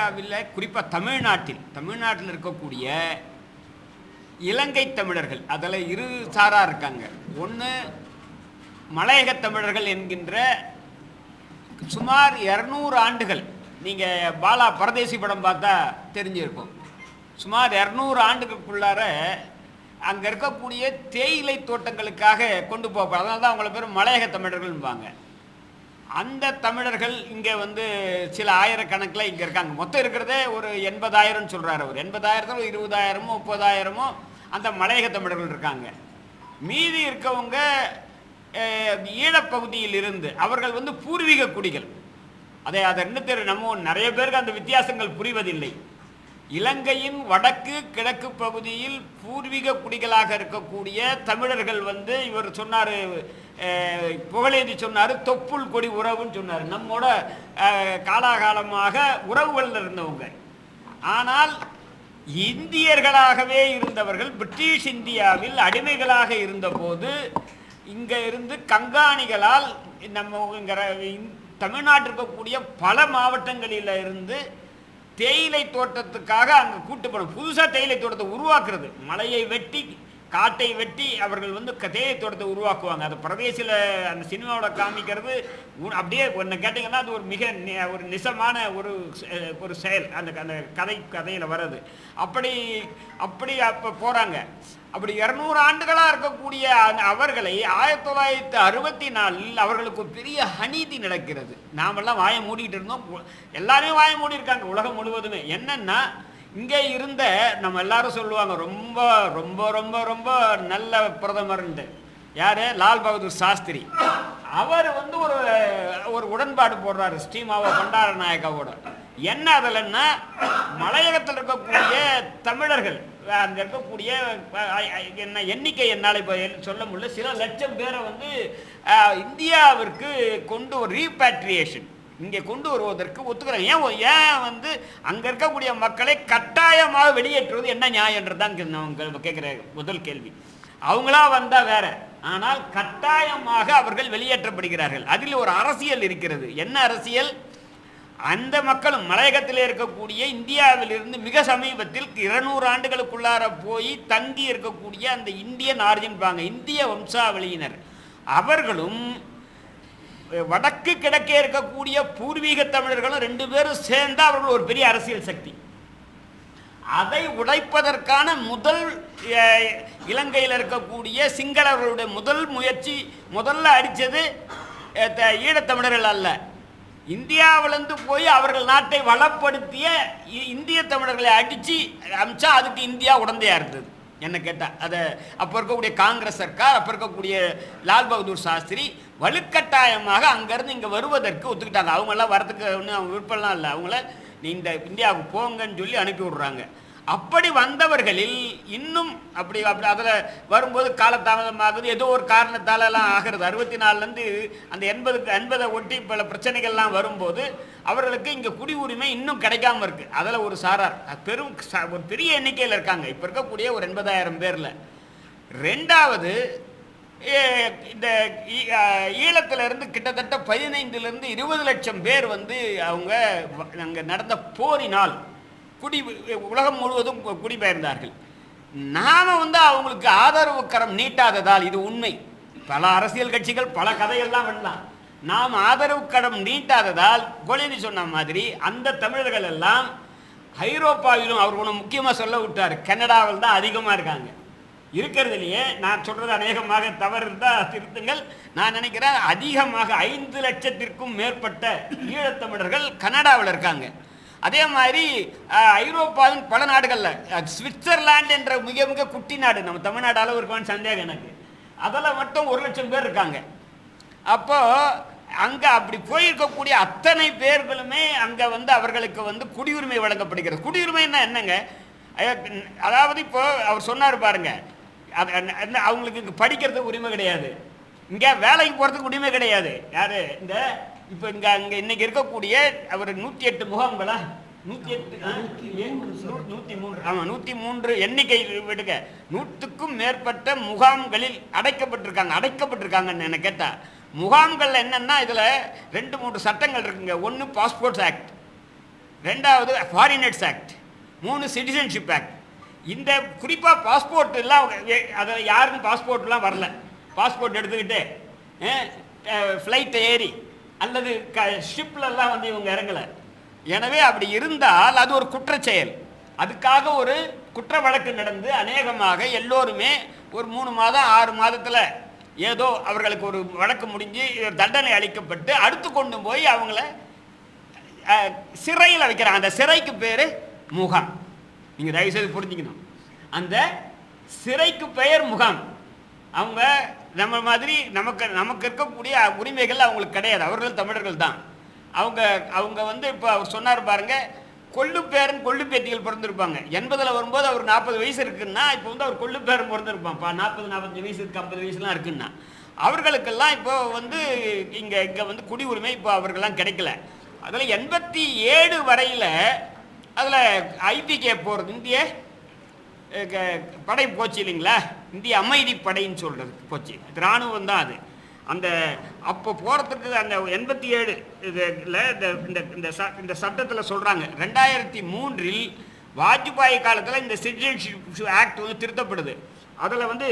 இந்தியாவில் குறிப்பாக தமிழ்நாட்டில் இருக்கக்கூடிய இலங்கை தமிழர்கள் அதில் இரு சாரா இருக்காங்க. ஒன்று மலையக தமிழர்கள் என்கின்ற சுமார் 200 ஆண்டுகள், நீங்கள் பாலா பரதேசி படம் பார்த்தா தெரிஞ்சிருக்கும், சுமார் 200 ஆண்டுகளுக்குள்ளார அங்கே இருக்கக்கூடிய தேயிலை தோட்டங்களுக்காக கொண்டு போப்பாங்க. அதனால தான் அவங்கள பேர் மலையக தமிழர்கள்பாங்க. அந்த தமிழர்கள் இங்கே சில ஆயிரக்கணக்கில் இங்கே இருக்காங்க. மொத்தம் இருக்கிறதே ஒரு 80,000 சொல்கிறார் அவர். 80,000 20,000 30,000 அந்த மலையக தமிழர்கள் இருக்காங்க. மீதி இருக்கவங்க ஈழப்பகுதியில் இருந்து அவர்கள் பூர்வீக குடிகள். அதை என்ன நம்ம நிறைய பேருக்கு அந்த வித்தியாசங்கள் புரிவதில்லை. இலங்கையின் வடக்கு கிழக்கு பகுதியில் பூர்வீக குடிகளாக இருக்கக்கூடிய தமிழர்கள் இவர் சொன்னார், புகழேந்தி சொன்னார், தொப்புள் கொடி உறவுன்னு சொன்னார். நம்மோட காலாகாலமாக உறவுகளில் இருந்தவங்க. ஆனால் இந்தியர்களாகவே இருந்தவர்கள் பிரிட்டிஷ் இந்தியாவில் அடிமைகளாக இருந்தபோது இங்கே இருந்து கங்காணிகளால் நம்ம தமிழ்நாட்டில் இருக்கக்கூடிய பல மாவட்டங்களில் இருந்து தேயிலை தோட்டத்துக்காக அங்கே கூட்டு போகணும். புதுசாக தேயிலை தோட்டத்தை உருவாக்குறது, மலையை வெட்டி காட்டை வெட்டி அவர்கள் தேயிலை தோட்டத்தை உருவாக்குவாங்க. அது பிரதேசில் அந்த சினிமாவோட காமிக்கிறது அப்படியே ஒன்று கேட்டிங்கன்னா அது ஒரு மிக ஒரு நிசமான ஒரு செயல். அந்த கதையில் வர்றது அப்படி அப்போ போகிறாங்க. அப்படி 200 ஆண்டுகளாக இருக்கக்கூடிய அவர்களை 1964 அவர்களுக்கு ஒரு பெரிய அநீதி நடக்கிறது. நாமெல்லாம் வாயை மூடிக்கிட்டு இருந்தோம், எல்லாருமே வாயை மூடி இருக்காங்க உலகம் முழுவதுமே. என்னன்னா இங்கே இருந்த நம்ம எல்லாரும் சொல்லுவாங்க ரொம்ப ரொம்ப ரொம்ப ரொம்ப நல்ல பிரதமர்ன்ட்டு, யார்? லால் பகதூர் சாஸ்திரி. அவர் ஒரு உடன்பாடு போடுறாரு ஸ்ரீமாவோ பண்டார நாயக்காவோட. என்ன அதில்னா மலையகத்தில் இருக்கக்கூடிய தமிழர்கள் அங்கே இருக்கக்கூடிய என்ன எண்ணிக்கை என்னால் இப்போ சொல்ல முடியல, சில லட்சம் பேரை இந்தியாவிற்கு கொண்டு ஒரு ரீபேட்ரியேஷன் இங்கே கொண்டு வருவதற்கு ஒத்துக்கிறாங்க. ஏன் அங்கே இருக்கக்கூடிய மக்களை கட்டாயமாக வெளியேற்றுவது என்ன நியாயன்றது தான் கேட்குற முதல் கேள்வி. அவங்களா வந்தால் வேற, ஆனால் கட்டாயமாக அவர்கள் வெளியேற்றப்படுகிறார்கள். அதில் ஒரு அரசியல் இருக்கிறது. என்ன அரசியல்? அந்த மக்களும் மலையகத்தில் இருக்கக்கூடிய இந்தியாவில் இருந்து மிக சமீபத்தில் 200 ஆண்டுகளுக்குள்ளார போய் தங்கி இருக்கக்கூடிய அந்த இந்தியன் ஆர்ஜின்பாங்க, இந்திய வம்சாவளியினர், அவர்களும் வடக்கு கிழக்கே இருக்கக்கூடிய பூர்வீக தமிழர்களும் 2 பேரும் சேர்ந்து அவர்கள் ஒரு பெரிய அரசியல் சக்தி. அதை உடைப்பதற்கான முதல் இலங்கையில் இருக்கக்கூடிய சிங்களவர்களுடைய முதல் முயற்சி, முதல்ல அடித்தது ஈழத்தமிழர்கள் அல்ல, இந்தியாவிலிருந்து போய் அவர்கள் நாட்டை வளப்படுத்திய இந்திய தமிழர்களை அடித்து அமிச்சா அதுக்கு இந்தியா உடந்தையாக இருந்தது. என்ன கேட்டால் அதை அப்போ இருக்கக்கூடிய காங்கிரஸ் சர்க்கார், அப்போ இருக்கக்கூடிய லால் பகதூர் சாஸ்திரி வலுக்கட்டாயமாக அங்கேருந்து இங்கே வருவதற்கு ஒத்துக்கிட்டாங்க. அவங்கெல்லாம் வரத்துக்கு ஒன்றும் அவங்க விருப்பம்லாம் இல்லை, அவங்கள நீ இந்த இந்தியாவுக்கு போங்கன்னு சொல்லி அனுப்பி விட்றாங்க. அப்படி வந்தவர்களில் இன்னும் அப்படி அதில் வரும்போது காலதாமதமாகுது, ஏதோ ஒரு காரணத்தாலெல்லாம் ஆகிறது. 64லேருந்து அந்த 80 ஒட்டி பல பிரச்சனைகள்லாம் வரும்போது அவர்களுக்கு இங்கே குடி உரிமை இன்னும் கிடைக்காம இருக்குது. அதில் ஒரு சாரார் ஒரு பெரிய எண்ணிக்கையில் இருக்காங்க, இப்போ இருக்கக்கூடிய ஒரு 80,000 பேரில். ரெண்டாவது இந்த ஈழத்திலிருந்து கிட்டத்தட்ட 15லேருந்து 20 லட்சம் பேர் அவங்க அங்கே நடந்த போரினால் உலகம் முழுவதும் குடிபெயர்ந்தார்கள். நாம அவங்களுக்கு ஆதரவு கரம் நீட்டாததால், இது உண்மை, பல அரசியல் கட்சிகள் பல கதையெல்லாம் வேண்டாம், நாம் ஆதரவு கரம் நீட்டாததால் கோலினி சொன்ன மாதிரி அந்த தமிழர்கள் எல்லாம் ஐரோப்பாவிலும், அவர் ஒன்று முக்கியமாக சொல்ல விட்டார், கனடாவில் தான் அதிகமாக இருக்காங்க. இருக்கிறதுலையே நான் சொல்றது அநேகமாக தவறு இருந்தால் திருத்துங்கள், நான் நினைக்கிறேன் அதிகமாக 5 லட்சத்திற்கும் மேற்பட்ட ஈழத்தமிழர்கள் கனடாவில் இருக்காங்க. அதே மாதிரி ஐரோப்பாவின் பல நாடுகளில் சுவிட்சர்லாந்து என்ற மிக மிக குட்டி நாடு, நம்ம தமிழ்நாடு அளவு இருக்கான்னு சந்தேகம் எனக்கு, அதில் மட்டும் 1 லட்சம் பேர் இருக்காங்க. அப்போது அங்கே அப்படி போயிருக்கக்கூடிய அத்தனை பேர்களுமே அங்கே அவர்களுக்கு குடியுரிமை வழங்கப்படுகிறது. குடியுரிமைன்னா என்னங்க? அதாவது இப்போ அவர் சொன்னார் பாருங்க, அவங்களுக்கு இங்கே படிக்கிறதுக்கு உரிமை கிடையாது, இங்கே வேலைக்கு போகிறதுக்கு உரிமை கிடையாது. யார் இந்த இப்போ அங்கே இன்னைக்கு இருக்கக்கூடிய அவர் 108 முகாம்களா 103 ஆமாம் 103 எண்ணிக்கை விடுங்க, 100க்கும் மேற்பட்ட முகாம்களில் அடைக்கப்பட்டிருக்காங்கன்னு என்ன கேட்டால், முகாம்கள் என்னென்னா இதில் 2-3 சட்டங்கள் இருக்குங்க. ஒன்று பாஸ்போர்ட்ஸ் ஆக்ட், ரெண்டாவது ஃபாரினர்ஸ் ஆக்ட், 3 சிட்டிசன்ஷிப் ஆக்ட். இந்த குறிப்பாக பாஸ்போர்ட் எல்லாம் அதில் யாருக்கும் பாஸ்போர்ட்லாம் வரல. பாஸ்போர்ட் எடுத்துக்கிட்டு ஃப்ளைட்டை ஏறி அல்லது ஷிப்லெல்லாம் வந்து இவங்க இறங்கலை. எனவே அப்படி இருந்தால் அது ஒரு குற்றச்செயல். அதுக்காக ஒரு குற்ற வழக்கு நடந்து அநேகமாக எல்லோருமே ஒரு 3 மாதம் 6 மாதத்தில் ஏதோ அவர்களுக்கு ஒரு வழக்கு முடிஞ்சு தண்டனை அளிக்கப்பட்டு அடுத்து கொண்டு போய் அவங்கள சிறையில் வைக்கிறாங்க. அந்த சிறைக்கு பேர் முகாம். நீங்கள் தயவுசெய்து புரிஞ்சுக்கணும், அந்த சிறைக்கு பெயர் முகாம். அவங்க நம்ம மாதிரி நமக்கு இருக்கக்கூடிய உரிமைகள் அவங்களுக்கு கிடையாது. அவர்கள் தமிழர்கள் தான். அவங்க வந்து இப்போ அவர் சொன்னார் பாருங்க, கொள்ளு பேரன் கொள்ளு பேத்திகள் பிறந்திருப்பாங்க. 80 வரும்போது அவர் 40 வயசு இருக்குன்னா இப்போ வந்து அவர் கொள்ளு பேரன் பிறந்திருப்பான். 40-45 வயசு இருக்கு, 50 வயசுலாம் இருக்குன்னா அவர்களுக்கெல்லாம் இப்போ வந்து இங்கே வந்து குடி உரிமை இப்போ அவர்கள்லாம் கிடைக்கல. அதில் 87 வரையில் அதில் ஐபிகே போகிறது, இந்திய படை போச்சு இல்லைங்களா, இந்திய அமைதி படைன்னு சொல்கிறது போச்சு. இராணுவம் தான் அது. அந்த அப்போ போகிறதுக்கு அந்த 87 இதில் இந்த சட்டத்தில் சொல்கிறாங்க. 2003 வாஜ்பாய் காலத்தில் இந்த சிட்டிசன்ஷிப் ஆக்ட் வந்து திருத்தப்படுது. அதில் வந்து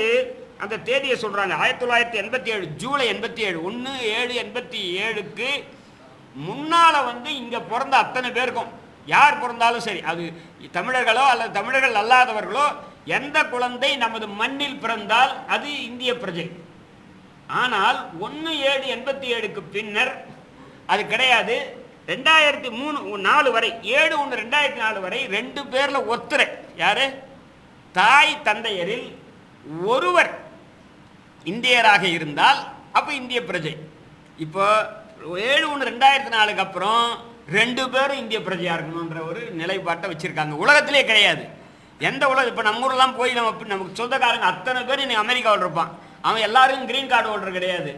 அந்த தேதியை சொல்கிறாங்க. 1987 ஜூலை 87 1/7/87க்கு முன்னால் வந்து இங்கே பிறந்த அத்தனை பேருக்கும் யார் பிறந்தாலும் சரி, அது தமிழர்களோ அல்லது தமிழர்கள் அல்லாதவர்களோ, எந்த குழந்தை நமது மண்ணில் பிறந்தால் அது இந்திய பிரஜை. ஆனால் 1/7/87க்கு பின்னர் அது கிடையாது. 2003-4 வரை 7/1/2004 வரை 2 பேரில் ஒருத்தர், யார், தாய் தந்தையரில் ஒருவர் இந்தியராக இருந்தால் அப்போ இந்திய பிரஜை. இப்போ 7/1/2004க்கு அப்புறம் 2 பேரும் இந்திய பிரஜையாக இருக்கணுன்ற ஒரு நிலைப்பாட்டை வச்சுருக்காங்க. உலகத்திலே கிடையாது. எந்த உலகம் இப்போ நம்ம ஊரெலாம் போய் நமக்கு சொந்தக்காரங்க அத்தனை பேர் இன்னைக்கு அமெரிக்காவில் இருப்பான். அவன் எல்லாருக்கும் கிரீன் கார்டு ஹோல்டர் கிடையாது.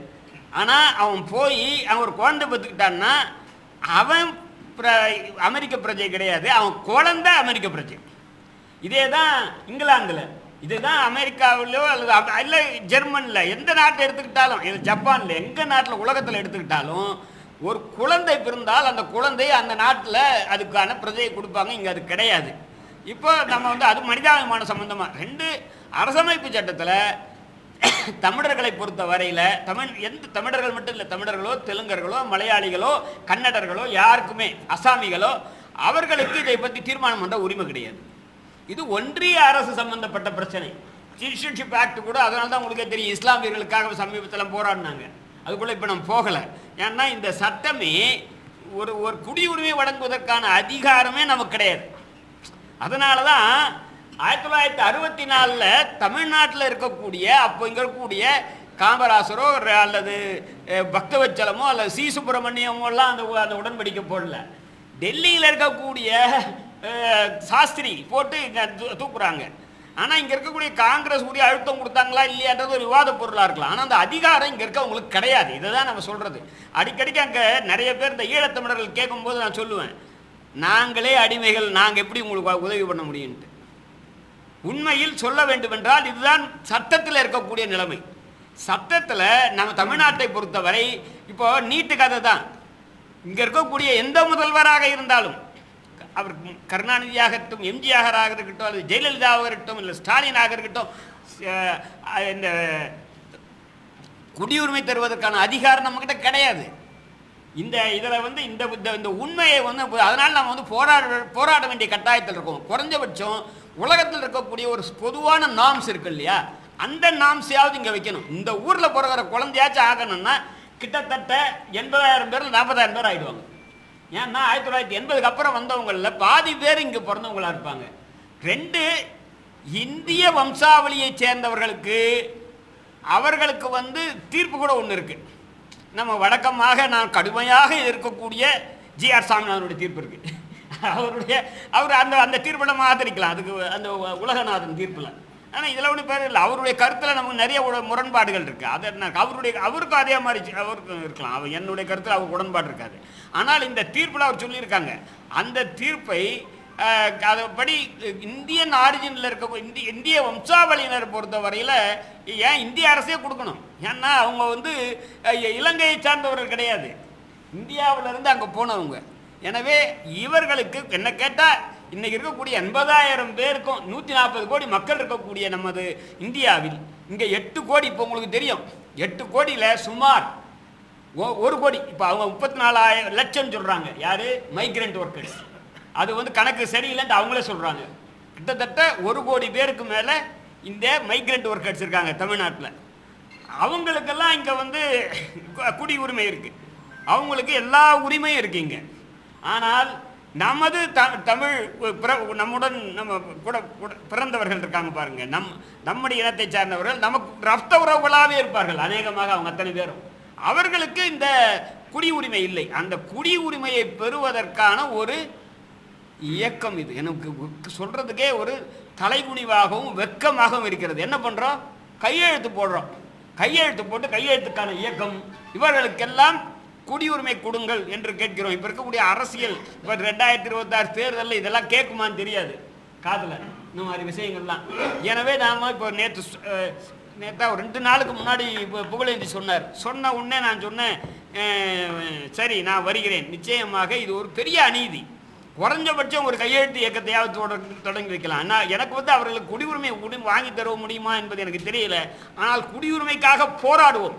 ஆனால் அவன் போய் அவன் ஒரு குழந்தை பெற்றுக்கிட்டான்னா அவன் அமெரிக்க பிரஜை கிடையாது, அவன் குழந்தை அமெரிக்க பிரஜை. இதே தான் இங்கிலாந்தில், இதுதான் அமெரிக்காவிலோ அல்லது இல்லை ஜெர்மனில், எந்த நாட்டை எடுத்துக்கிட்டாலும், இது ஜப்பானில், எங்கள் நாட்டில் உலகத்தில் எடுத்துக்கிட்டாலும் ஒரு குழந்தை பிறந்தால் அந்த குழந்தை அந்த நாட்டில் அதுக்கான பிரஜையை கொடுப்பாங்க. இங்கே அது கிடையாது. இப்போ நம்ம வந்து அது மனிதாபிமான சம்பந்தமாக 2 அரசமைப்பு சட்டத்தில் தமிழர்களை பொறுத்த வரையில் எந்த தமிழர்கள் மட்டும் இல்லை, தமிழர்களோ தெலுங்கர்களோ மலையாளிகளோ கன்னடர்களோ யாருக்குமே, அசாமிகளோ, அவர்களுக்கு இதை பற்றி தீர்மானம் பண்ணுற உரிமை கிடையாது. இது ஒன்றிய அரசு சம்பந்தப்பட்ட பிரச்சனை. சிட்டிசன்ஷிப் ஆக்ட் கூட அதனால தான் உங்களுக்கே தெரியும், இஸ்லாமியர்களுக்காக சமீபத்தில் போராடினாங்க. அதுக்குள்ளே இப்போ நம்ம போகலை. ஏன்னா இந்த சட்டமே ஒரு குடியுரிமை வழங்குவதற்கான அதிகாரமே நமக்கு கிடையாது. அதனால தான் 1964 தமிழ்நாட்டில் இருக்கக்கூடிய, அப்போ இங்கே இருக்கக்கூடிய காமராசரோ அல்லது பக்தவச்சலமோ அல்லது சி சுப்பிரமணியமோ எல்லாம் அந்த உடன்படிக்கை போடல. டெல்லியில் இருக்கக்கூடிய சாஸ்திரி போட்டு இங்கே தூக்குறாங்க. ஆனால் இங்கே இருக்கக்கூடிய காங்கிரஸ் உரிய அழுத்தம் கொடுத்தாங்களா இல்லையான்றது ஒரு விவாத பொருளாக இருக்கலாம். ஆனால் அந்த அதிகாரம் இங்கே இருக்கவங்களுக்கு கிடையாது. இதை தான் நம்ம சொல்கிறது. அடிக்கடிக்கு அங்கே நிறைய பேர் இந்த ஈழத்தமிழர்கள் கேட்கும்போது நான் சொல்லுவேன், நாங்களே அடிமைகள், நாங்கள் எப்படி உங்களுக்கு உதவி பண்ண முடியும்ட்டு. உண்மையில் சொல்ல வேண்டுமென்றால் இதுதான் சட்டத்தில் இருக்கக்கூடிய நிலைமை. சட்டத்தில் நம்ம தமிழ்நாட்டை பொறுத்தவரை இப்போ நீட்டு கதை தான். இங்கே இருக்கக்கூடிய எந்த முதல்வராக இருந்தாலும், அவர் கருணாநிதியாகட்டும், எம்ஜிஆராக இருக்கட்டும், அல்லது ஜெயலலிதாவாக இருக்கட்டும், இல்லை ஸ்டாலினாக இருக்கட்டும், இந்த குடியுரிமை தருவதற்கான அதிகாரம் நம்மக்கிட்ட கிடையாது. இதில் வந்து இந்த உண்மையை வந்து அதனால் நம்ம வந்து போராட வேண்டிய கட்டாயத்தில் இருக்கோம். குறைஞ்சபட்சம் உலகத்தில் இருக்கக்கூடிய ஒரு பொதுவான நார்ம்ஸ் இருக்கு இல்லையா, அந்த நார்ம்ஸையாவது இங்கே வைக்கணும். இந்த ஊரில் பிறகுற குழந்தையாச்சும் ஆகணும்னா கிட்டத்தட்ட 80,000 பேர் 40,000 பேர் ஆகிடுவாங்க. ஏன்னா 1980க்கு அப்புறம் வந்தவங்களில் பாதி பேர் இங்கே பிறந்தவங்களாக இருப்பாங்க. 2 இந்திய வம்சாவளியை சேர்ந்தவர்களுக்கு அவர்களுக்கு வந்து தீர்ப்பு கூட ஒன்று இருக்குது. நம்ம வழக்கமாக நான் கடுமையாக இருக்கக்கூடிய ஜிஆர் சாமிநாதனுடைய தீர்ப்பு இருக்குது. அவர் அந்த தீர்ப்பை நம்ம ஆதரிக்கலாம், அதுக்கு அந்த உலகநாதன் தீர்ப்பில். ஆனால் இதில் ஒன்றும் பேர் இல்லை. அவருடைய கருத்தில் நமக்கு நிறைய முரண்பாடுகள் இருக்குது. அதை அவருக்கும் அதே மாதிரி அவருக்கும் இருக்கலாம். என்னுடைய கருத்தில் அவருக்கு உடன்பாடு இருக்காது. ஆனால் இந்த தீர்ப்பில் அவர் சொல்லியிருக்காங்க, அந்த தீர்ப்பை அதைப்படி இந்தியன் ஆரிஜினில் இருக்க இந்திய வம்சாவளியினர் பொறுத்த வரையில் ஏன் இந்திய அரசே கொடுக்கணும். ஏன்னா அவங்க வந்து இலங்கையை சார்ந்தவர்கள் கிடையாது, இந்தியாவிலேருந்து அங்கே போனவங்க. எனவே இவர்களுக்கு என்ன கேட்டால் இன்னைக்கு இருக்கக்கூடிய 80,000 பேருக்கும் 140 கோடி மக்கள் இருக்கக்கூடிய நமது இந்தியாவில் இங்கே 8 கோடி, இப்போ உங்களுக்கு தெரியும் 8 கோடியில் சுமார் 1 கோடி, இப்போ அவங்க 34 லட்சம் சொல்கிறாங்க. யார்? Migrant workers. அது வந்து கணக்கு சரியில்லைன்ட்டு அவங்களே சொல்கிறாங்க. கிட்டத்தட்ட 1 கோடி பேருக்கு மேலே இந்த மைக்ரண்ட் ஒர்க்கர்ஸ் இருக்காங்க தமிழ்நாட்டில். அவங்களுக்கெல்லாம் இங்கே வந்து குடி உரிமை இருக்குது, அவங்களுக்கு எல்லா உரிமையும் இருக்குங்க. ஆனால் நமது தமிழ் நம்முடன் நம்ம கூட பிறந்தவர்கள் இருக்காங்க பாருங்க, நம்முடைய இனத்தை சார்ந்தவர்கள் நமக்கு ரத்த உறவுகளாகவே இருப்பார்கள் அநேகமாக அவங்க அத்தனை பேரும். அவர்களுக்கு இந்த குடி உரிமை இல்லை. அந்த குடி உரிமையை பெறுவதற்கான ஒரு இயக்கம் இது. எனக்கு சொல்றதுக்கே ஒரு தலைகுனிவாகவும் வெக்கமாகவும் இருக்கிறது. என்ன பண்றோம்? கையெழுத்து போடுறோம். கையெழுத்து போட்டு கையெழுத்துக்கான இயக்கம், இவர்களுக்கெல்லாம் குடியுரிமை கொடுங்கள் என்று கேட்கிறோம். இப்போ இருக்கக்கூடிய அரசியல், இப்போ 2026 தேர்தலில் இதெல்லாம் கேட்குமான்னு தெரியாது காதில், இந்த மாதிரி விஷயங்கள்லாம். எனவே நாம் இப்போ நேற்றா ஒரு 2 நாளுக்கு முன்னாடி இப்போ புகழேந்தி சொன்ன உடனே நான் சொன்னேன், சரி நான் வருகிறேன். நிச்சயமாக இது ஒரு பெரிய அநீதி. குறைஞ்சபட்சம் ஒரு கையெழுத்து இயக்கத்தையாவது தொடங்கி வைக்கலாம். ஆனால் எனக்கு வந்து அவர்களுக்கு குடியுரிமை வாங்கி தர முடியுமா என்பது எனக்கு தெரியல. ஆனால் குடியுரிமைக்காக போராடுவோம்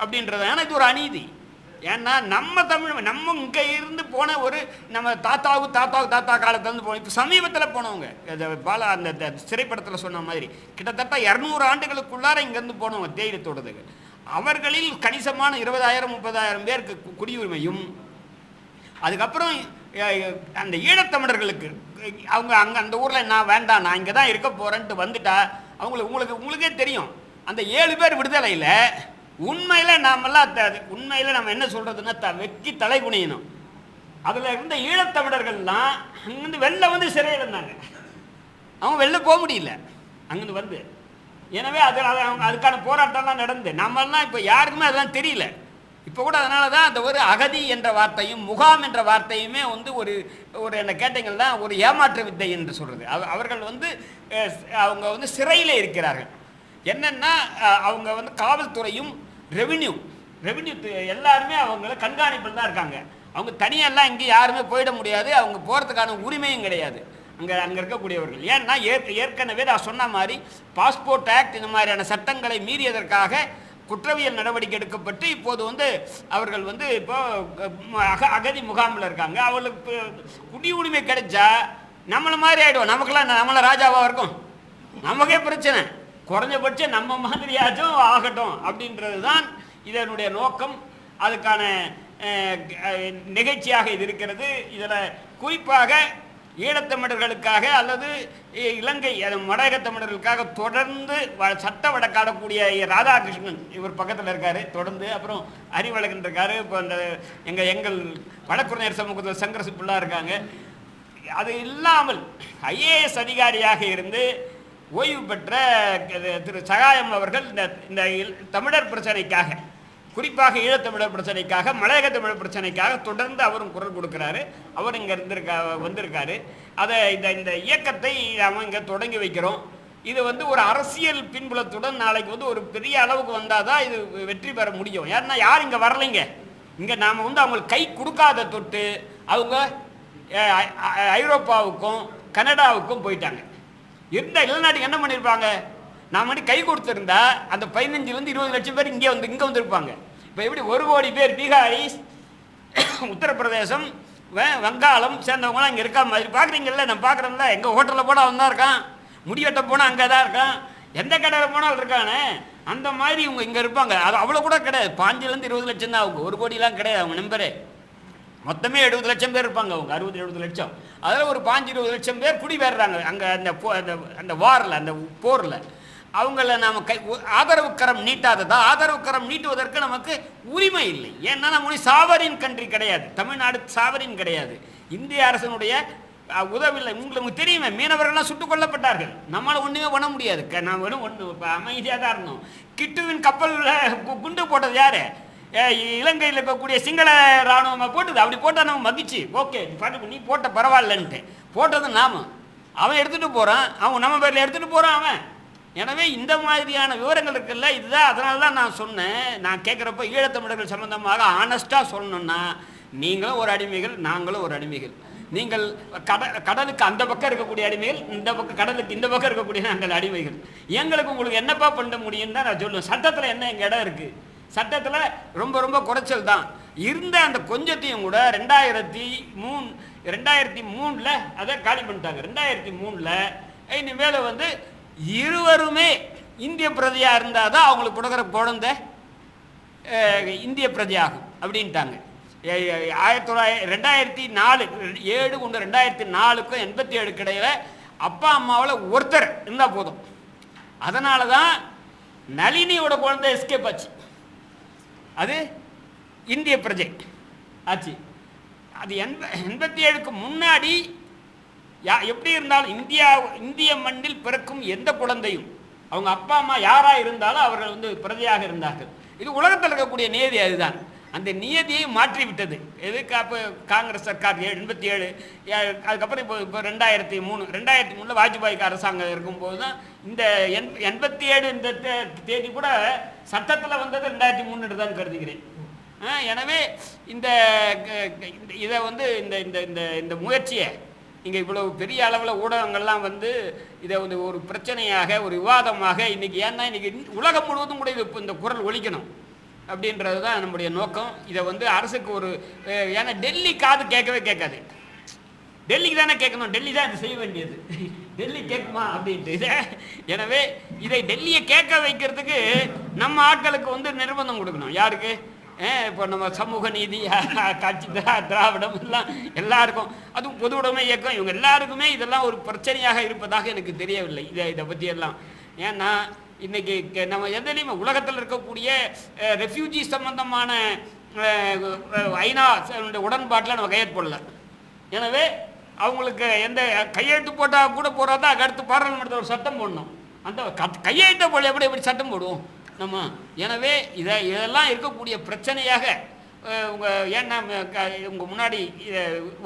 அப்படின்றது. ஆனால் இது ஒரு அநீதி. ஏன்னா நம்ம இங்கே இருந்து போன ஒரு நம்ம தாத்தா காலத்துலேருந்து போனோம். இப்போ சமீபத்தில் போனவங்க, பாலா அந்த திரைப்படத்தில் சொன்ன மாதிரி கிட்டத்தட்ட 200 ஆண்டுகளுக்குள்ளார இங்கேருந்து போனவங்க தேயிலத்தோடதுக்கு. அவர்களில் கணிசமான 20,000-30,000 பேருக்கு குடியுரிமையும், அதுக்கப்புறம் அந்த ஈழத்தமிழர்களுக்கு அவங்க அங்கே அந்த ஊரில் நான் வேண்டாம், நான் இங்கே தான் இருக்க போகிறேன்ட்டு வந்துட்டா உங்களுக்கே தெரியும். அந்த 7 பேர் விடுதலையில் உண்மையில் உண்மையில் நம்ம என்ன சொல்கிறதுன்னா வெக்கி தலை குனியணும். அதில் இருந்த ஈழத்தமிழர்கள்லாம் அங்கேருந்து வெளில வந்து சிறையில் இருந்தாங்க. அவங்க வெளில போக முடியல அங்கேருந்து வந்து. எனவே அதுக்கான போராட்டம்லாம் நடந்து நம்மெல்லாம் இப்போ யாருக்குமே அதெல்லாம் தெரியல. இப்போ கூட அதனால தான் அந்த ஒரு அகதி என்ற வார்த்தையும் முகாம் என்ற வார்த்தையுமே வந்து ஒரு என்ன கேட்டீங்கன்னா ஒரு ஏமாற்று வித்தை என்று சொல்கிறது. அவர்கள் வந்து அவங்க வந்து சிறையில் இருக்கிறார்கள். என்னென்னா அவங்க வந்து காவல்துறையும் ரெவென்யூ எல்லாருமே அவங்கள கண்காணிப்பில் தான் இருக்காங்க. அவங்க தனியெல்லாம் இங்கே யாருமே போயிட முடியாது. அவங்க போகிறதுக்கான உரிமையும் கிடையாது அங்கே இருக்கக்கூடியவர்கள். ஏன்னா ஏற்கனவே நான் சொன்ன மாதிரி பாஸ்போர்ட் ஆக்ட் இந்த மாதிரியான சட்டங்களை மீறியதற்காக குற்றவியல் நடவடிக்கை எடுக்கப்பட்டு இப்போது வந்து அவர்கள் வந்து இப்போ அகதி முகாமில் இருக்காங்க. அவர்களுக்கு குடியுரிமை கிடைச்சா நம்மளை மாதிரி ஆகிடுவோம். நம்மளை ராஜாவாக இருக்கும், நமக்கே பிரச்சனை. குறைஞ்சபட்சம் நம்ம மாதிரியாச்சும் ஆகட்டும் அப்படின்றது தான் இதனுடைய நோக்கம். அதுக்கான நிகழ்ச்சியாக இது இருக்கிறது. இதில் குறிப்பாக ஈழத்தமிழர்களுக்காக அல்லது இலங்கை மலையக தமிழர்களுக்காக தொடர்ந்து சட்ட வழக்காடக்கூடிய ராதாகிருஷ்ணன் இவர் பக்கத்தில் இருக்கார் தொடர்ந்து. அப்புறம் அறிவழகன் இருக்கார். இப்போ அந்த எங்கள் வழக்குரைஞர் சமூகத்தில் சங்கரசிப்புலாம் இருக்காங்க. அது இல்லாமல் ஐஏஎஸ் அதிகாரியாக இருந்து ஓய்வு பெற்ற திரு சகாயம் அவர்கள் இந்த தமிழர் பிரச்சனைக்காக, குறிப்பாக ஈழத்தமிழர் பிரச்சனைக்காக, மலையக தமிழர் பிரச்சனைக்காக தொடர்ந்து அவரும் குரல் கொடுக்குறாரு. அவர் இங்கே வந்திருக்காரு. அதை இந்த இயக்கத்தை நாம் இங்கே தொடங்கி வைக்கிறோம். இது வந்து ஒரு அரசியல் பின்புலத்துடன் நாளைக்கு வந்து ஒரு பெரிய அளவுக்கு வந்தால் தான் இது வெற்றி பெற முடியும். ஏன்னா யார் இங்கே வரலைங்க. இங்கே நாம் வந்து அவங்களுக்கு கை கொடுக்காத தொட்டு அவங்க ஐரோப்பாவுக்கும் கனடாவுக்கும் போயிட்டாங்க. இருந்த இளநாட்டுக்கு என்ன பண்ணியிருப்பாங்க? நாம் வந்து கை கொடுத்துருந்தா அந்த 15-20 லட்சம் பேர் இங்கே வந்திருப்பாங்க. இப்போ எப்படி 1 கோடி பேர் பீகாரிஸ், உத்தரப்பிரதேசம், வங்காளம் சேர்ந்தவங்களாம் இங்கே இருக்கா மாதிரி பார்க்குறீங்கல்ல. நான் பார்க்குறேன்ல, எங்கள் ஹோட்டலில் போனால் அவன் தான் இருக்கான், முடிவெட்ட போனால் அங்கே தான் இருக்கான், எந்த கடையில் போனாலும் இருக்கானே. அந்த மாதிரி இவங்க இங்கே இருப்பாங்க. அது அவ்வளோ கூட கிடையாது. 5-20 லட்சம் தான் அவங்க. 1 கோடிலாம் கிடையாது அவங்க நம்பரே. மொத்தமே 70 லட்சம் பேர் இருப்பாங்க அவங்க. 60-70 லட்சம். அதில் ஒரு 5-20 லட்சம் பேர் குடிபெறாங்க அங்கே அந்த வாரில், அந்த போரில். அவங்கள நாம் ஆதரவு கரம் நீட்டாததா? ஆதரவு கரம் நீட்டுவதற்கு நமக்கு உரிமை இல்லை. ஏன்னா நம்ம சாவரின் கண்ட்ரி கிடையாது. தமிழ்நாடு சாவரின் கிடையாது. இந்திய அரசனுடைய உதவில்லை. உங்களுக்கு தெரியுமே, மீனவர்கள்லாம் சுட்டுக் கொல்லப்பட்டார்கள். நம்மளால் ஒன்றுமே பண்ண முடியாது. நான் வெறும் அமைதியாக தான் இருந்தோம். கிட்டுவின் கப்பலில் குண்டு போட்டது யார்? இலங்கையில் இருக்கக்கூடிய சிங்கள இராணுவமாக போட்டுது. அப்படி போட்டால் நம்ம மகிழ்ச்சி, ஓகே நீ போட்ட பரவாயில்லன்ட்டு. போட்டது நாம, அவன் எடுத்துகிட்டு போகிறான், அவன் நம்ம பேரில் எடுத்துகிட்டு போகிறான் அவன். எனவே இந்த மாதிரியான விவரங்கள் இருக்குல்ல, இதுதான். அதனால தான் நான் சொன்னேன், நான் கேட்குறப்ப ஈழத்தமிழர்கள் சம்மந்தமாக ஆனஸ்ட்டாக சொல்லணுன்னா நீங்களும் ஒரு அடிமைகள், நாங்களும் ஒரு அடிமைகள். நீங்கள் கடலுக்கு அந்த பக்கம் இருக்கக்கூடிய அடிமைகள், இந்த பக்கம் கடலுக்கு இந்த பக்கம் இருக்கக்கூடிய நாங்கள் அடிமைகள். எங்களுக்கு உங்களுக்கு என்னப்பா பண்ண முடியும்னு தான் நான் சொல்லுவேன். சட்டத்தில் என்ன எங்கள் இடம் இருக்குது? சட்டத்தில் ரொம்ப ரொம்ப குறைச்சல் தான். இருந்த அந்த கொஞ்சத்தையும் கூட 2003 அதை காலி பண்ணிட்டாங்க. 2003 இனிமேல் வந்து இருவருமே இந்திய பிரஜையாக இருந்தால் தான் அவங்களுக்கு கொடுக்குற குழந்தை இந்திய பிரஜையாகும் அப்படின்ட்டாங்க. 2004 2004க்கும் 87 இடையில அப்பா அம்மாவில் ஒருத்தர் இருந்தால் போதும். அதனால தான் நளினியோட குழந்தை எஸ்கேப் ஆச்சு, அது இந்திய பிரஜை ஆச்சு. அது 87க்கு முன்னாடி எப்படி இருந்தாலும் இந்திய மண்ணில் பிறக்கும் எந்த குழந்தையும் அவங்க அப்பா அம்மா யாராக இருந்தாலும் அவர்கள் வந்து பிரஜையாக இருந்தார்கள். இது உலகத்தில் இருக்கக்கூடிய நியதி. அதுதான் அந்த நியதியை மாற்றிவிட்டது. எதுக்கு அப்போ காங்கிரஸ் சர்க்கார் 87, அதுக்கப்புறம் இப்போ 2003 வாஜ்பாய்க்கு அரசாங்கம் இருக்கும்போது தான் இந்த 87 இந்த தேதி கூட சட்டத்தில் வந்தது 2003 தான் கருதுகிறேன். எனவே இதை வந்து இந்த முயற்சியை இங்கே இவ்வளவு பெரிய அளவில் ஊடகங்கள்லாம் வந்து இதை வந்து ஒரு பிரச்சனையாக, ஒரு விவாதமாக இன்றைக்கி, ஏன்னா இன்றைக்கி உலகம் முழுவதும் கூட இது இந்த குரல் ஒலிக்கணும் அப்படின்றது தான் நம்முடைய நோக்கம். இதை வந்து அரசுக்கு ஒரு, ஏன்னா டெல்லி காது கேட்கவே கேட்காது, டெல்லிக்கு தானே கேட்கணும், டெல்லி தான் இதை செய்ய வேண்டியது, டெல்லி கேட்குமா அப்படின்ட்டு. எனவே இதை டெல்லியை கேட்க வைக்கிறதுக்கு நம்ம ஆட்களுக்கு வந்து நிர்பந்தம் கொடுக்கணும். யாருக்கு? இப்போ நம்ம சமூக நீதி கட்சி, திராவிடம் எல்லாம் எல்லாருக்கும், அதுவும் பொது உடைமை இயக்கம், இவங்க எல்லாருக்குமே இதெல்லாம் ஒரு பிரச்சனையாக இருப்பதாக எனக்கு தெரியவில்லை. இதை பற்றியெல்லாம். ஏன்னா இன்றைக்கி நம்ம எதுலேயுமே உலகத்தில் இருக்கக்கூடிய ரெஃப்யூஜி சம்பந்தமான ஐநா உடன்பாட்டில் நம்ம கையெழுத்து போடல. எனவே அவங்களுக்கு எந்த கையெழுத்து போட்டால் கூட போகிறதா அடுத்து பாராளுமன்றத்தில் ஒரு சட்டம் போடணும். அந்த கையெழுத்தை போல எப்படி சட்டம் போடுவோம் நம்ம? எனவே இதெல்லாம் இருக்கக்கூடிய பிரச்சனையாக ஏன்னா உங்கள் முன்னாடி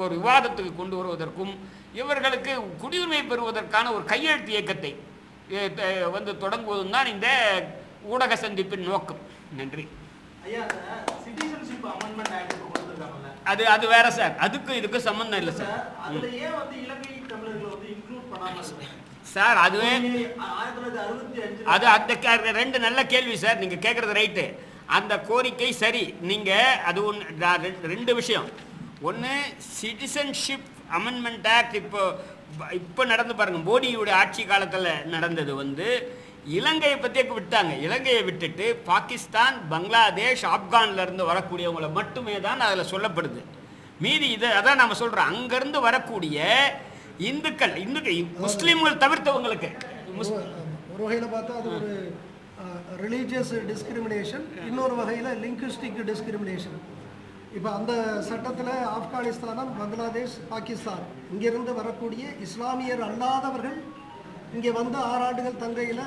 ஒரு விவாதத்துக்கு கொண்டு வருவதற்கும் இவர்களுக்கு குடியுரிமை பெறுவதற்கான ஒரு கையெழுத்து இயக்கத்தை வந்து தொடங்குவதும் தான் இந்த ஊடக சந்திப்பின் நோக்கம். நன்றி. அது வேற சார், அதுக்கு இதுக்கு சம்பந்தம் இல்லை சார். சார் அதுவே அது அந்த 2 நல்ல கேள்வி சார், நீங்கள் கேட்குறது ரைட்டு. அந்த கோரிக்கை சரி. நீங்கள் அது 2 விஷயம். ஒன்று, சிட்டிசன்ஷிப் அமெண்ட்மெண்ட் ஆக்ட் இப்போ நடந்து பாருங்கள், மோடியுடைய ஆட்சி காலத்தில் நடந்தது வந்து இலங்கையை பற்றி விட்டாங்க. இலங்கையை விட்டுட்டு பாகிஸ்தான், பங்களாதேஷ், ஆப்கான்லேருந்து வரக்கூடியவங்களை மட்டுமே தான் அதில் சொல்லப்படுது. மீதி அதான் நம்ம சொல்கிறோம், அங்கேருந்து வரக்கூடிய இந்துக்கள் முஸ்லீம்கள் தவிர்த்தவங்களுக்கு ஒரு வகையில் பார்த்தா அது ஒரு ரிலீஜியஸ் டிஸ்கிரிமினேஷன், இன்னொரு வகையில் லிங்குவிஸ்டிக் டிஸ்கிரிமினேஷன். இப்போ அந்த சட்டத்தில் ஆப்கானிஸ்தான், பங்களாதேஷ், பாகிஸ்தான் இங்கிருந்து வரக்கூடிய இஸ்லாமியர் அல்லாதவர்கள் இங்கே வந்து 6 ஆண்டுகள் தங்கையில்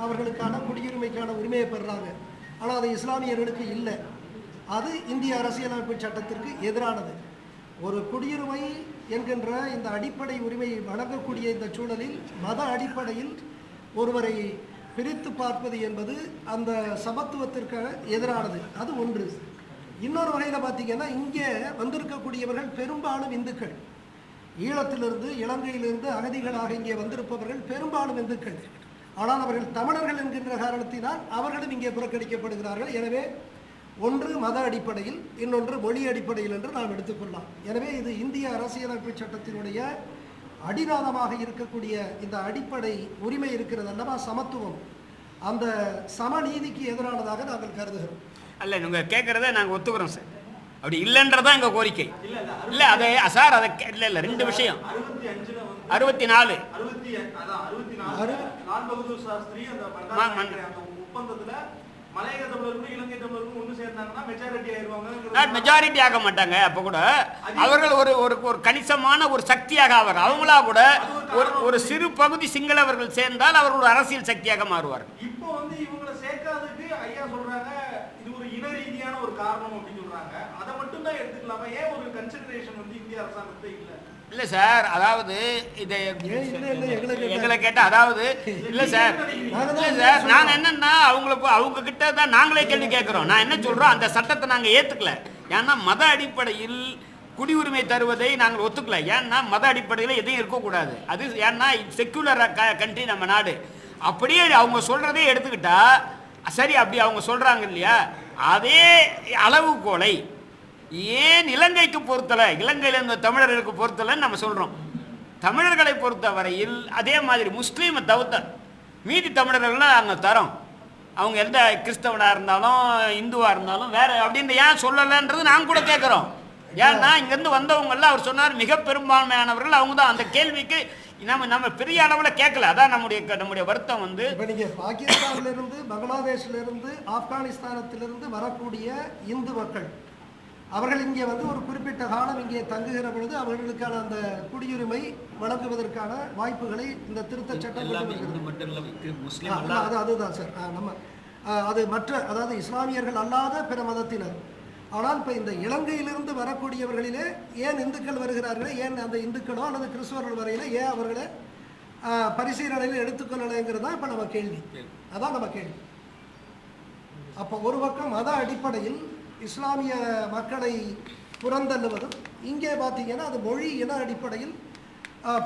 அவர்களுக்கான குடியுரிமைக்கான உரிமையை பெறுறாங்க. ஆனால் அது இஸ்லாமியர்களுக்கு இல்லை. அது இந்திய அரசியலமைப்பு சட்டத்திற்கு எதிரானது. ஒரு குடியுரிமை என்கின்ற இந்த அடிப்படை உரிமையை வழங்கக்கூடிய இந்த சூழலில் மத அடிப்படையில் ஒருவரை பிரித்து பார்ப்பது என்பது அந்த சமத்துவத்திற்கு எதிரானது. அது ஒன்று. இன்னொரு வகையில் பார்த்திங்கன்னா, இங்கே வந்திருக்கக்கூடியவர்கள் பெரும்பாலும் இந்துக்கள். ஈழத்திலிருந்து, இலங்கையிலிருந்து அகதிகளாக இங்கே வந்திருப்பவர்கள் பெரும்பாலும் இந்துக்கள். ஆனால் அவர்கள் தமிழர்கள் என்கின்ற காரணத்தினால் அவர்களும் இங்கே புறக்கணிக்கப்படுகிறார்கள். எனவே ஒன்று மத அடிப்படையில், இன்னொன்று மொழி அடிப்படையில் என்று நாம் எடுத்துக்கொள்ளலாம். எனவே இது இந்திய அரசியலமைப்பு சட்டத்தினுடைய அடிநாதமாக இருக்கக்கூடிய இந்த அடிப்படை உரிமை இருக்கிறது அல்லவா, சமத்துவம், அந்த சமநீதிக்கு எதிரானதாக நாங்கள் கருதுகிறோம். அல்ல, நீங்கள் கேட்குறத நாங்கள் ஒத்துக்கிறோம் சார். அப்படி இல்லைன்றதான் எங்கள் கோரிக்கை. இல்லை அதை சார், அதை இல்லை 2 விஷயம். 64 மெஜாரிட்டி ஆக மாட்டாங்க. அப்ப கூட அவர்கள் ஒரு கணிசமான ஒரு சக்தியாக ஆவார். அவங்களா கூட ஒரு சிறு பகுதி சிங்களவர்கள் சேர்ந்தால் அவர்கள் ஒரு அரசியல் சக்தியாக மாறுவார். இப்போ வந்து இவங்களை சேர்க்காததுக்கு ஐயா சொல்றாங்க இது ஒரு இன ரீதியான ஒரு காரணம் அப்படின்னு சொல்றாங்க. அதை மட்டும் தான் எடுத்துக்கலாமா? ஏன் ஒரு கன்சிடரேஷன் வந்து இந்திய அரசாங்கத்தை இல்லை? இல்லை சார், அதாவது இதை எங்களை கேட்டால், அதாவது இல்லை சார், நாங்கள் என்னன்னா அவங்க கிட்ட தான் நாங்களே கேள்வி கேட்குறோம். நான் என்ன சொல்கிறோம், அந்த சட்டத்தை நாங்கள் ஏற்றுக்கல. ஏன்னா மத அடிப்படையில் குடியுரிமை தருவதை நாங்கள் ஒத்துக்கல. ஏன்னா மத அடிப்படையில் எதையும் இருக்கக்கூடாது. அது ஏன்னா செக்குலர் கண்ட்ரி நம்ம நாடு. அப்படியே அவங்க சொல்கிறதே எடுத்துக்கிட்டா சரி, அப்படி அவங்க சொல்கிறாங்க இல்லையா, அதே அளவுகோலை ஏன் இலங்கைக்கு பொறுத்தலை, இலங்கையில் இருந்த தமிழர்களுக்கு பொறுத்தலைன்னு நம்ம சொல்கிறோம். தமிழர்களை பொறுத்த வரையில் அதே மாதிரி முஸ்லீமை தவிர்த்த மீதி தமிழர்கள்லாம் அங்கே தரோம். அவங்க எந்த கிறிஸ்தவனாக இருந்தாலும் இந்துவாக இருந்தாலும் வேறு அப்படின்னு ஏன் சொல்லலைன்றது நாங்கள் கூட கேட்குறோம். ஏன்னா இங்கேருந்து வந்தவங்கெல்லாம் அவர் சொன்னார் மிக பெரும்பான்மையானவர்கள் அவங்க தான். அந்த கேள்விக்கு நம்ம பெரிய அளவில் கேட்கல. அதான் நம்முடைய வருத்தம் வந்து இப்போ நீங்கள் பாகிஸ்தானிலிருந்து பங்களாதேஷிலிருந்து ஆப்கானிஸ்தானத்திலிருந்து வரக்கூடிய இந்து மக்கள் அவர்கள் இங்கே வந்து ஒரு குறிப்பிட்ட காலம் இங்கே தங்குகிற பொழுது அவர்களுக்கான அந்த குடியுரிமை வழங்குவதற்கான வாய்ப்புகளை இந்த திருத்தச் சட்டம் அதுதான் சார். நம்ம அது மற்ற அதாவது இஸ்லாமியர்கள் அல்லாத பிற மதத்தினர். ஆனால் இப்போ இந்த இலங்கையிலிருந்து வரக்கூடியவர்களிலே ஏன் இந்துக்கள் வருகிறார்களே, ஏன் அந்த இந்துக்களோ அல்லது கிறிஸ்தவர்கள் வரையில ஏன் அவர்களை பரிசீலனையில் எடுத்துக்கொள்ளலைங்கிறது தான் இப்போ நம்ம கேள்வி. அதான் நம்ம கேள்வி. அப்போ ஒரு பக்கம் மத அடிப்படையில் இஸ்லாமிய மக்களை புறந்தள்ளுவதும், இங்கே பார்த்தீங்கன்னா அது மொழி இன அடிப்படையில்